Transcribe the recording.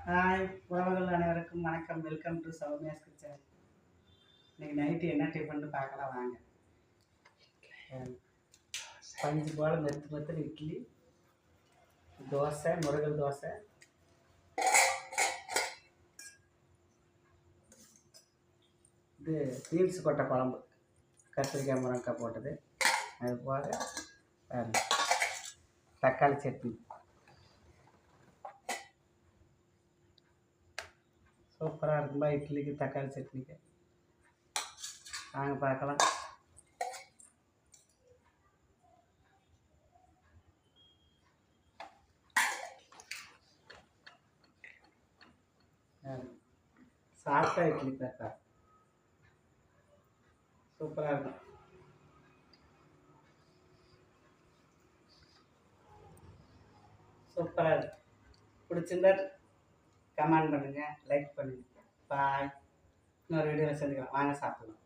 Hi உறவுகள் அனைவருக்கும் வணக்கம். Welcome to Soumya's kitchen. இன்னைக்கு நைட்டு என்ன டிஃபன் பார்க்கலாம் வாங்க. பஞ்சு போல் மெத்து இட்லி, தோசை, முருகல் தோசை, இது பீன்ஸ் கொட்டை குழம்பு, கத்திரிக்காய் முருங்கைக்காய் போட்டது, அது போக தக்காளி சட்னி. சூப்பராக இருக்கும்பா இட்லிக்கு தக்காளி சட்னிக்கு. வாங்க பார்க்கலாம். சாப்பிட்டா இட்லி பார்த்தா சூப்பராக இருக்கும். சூப்பராக இருக்கும். பிடிச்சிருந்தா கமெண்ட் பண்ணுங்கள், லைக் பண்ணுங்கள். பாய். இன்னொரு வீடியோவில் சந்திக்கலாம். வாங்க சாப்பிடலாம்.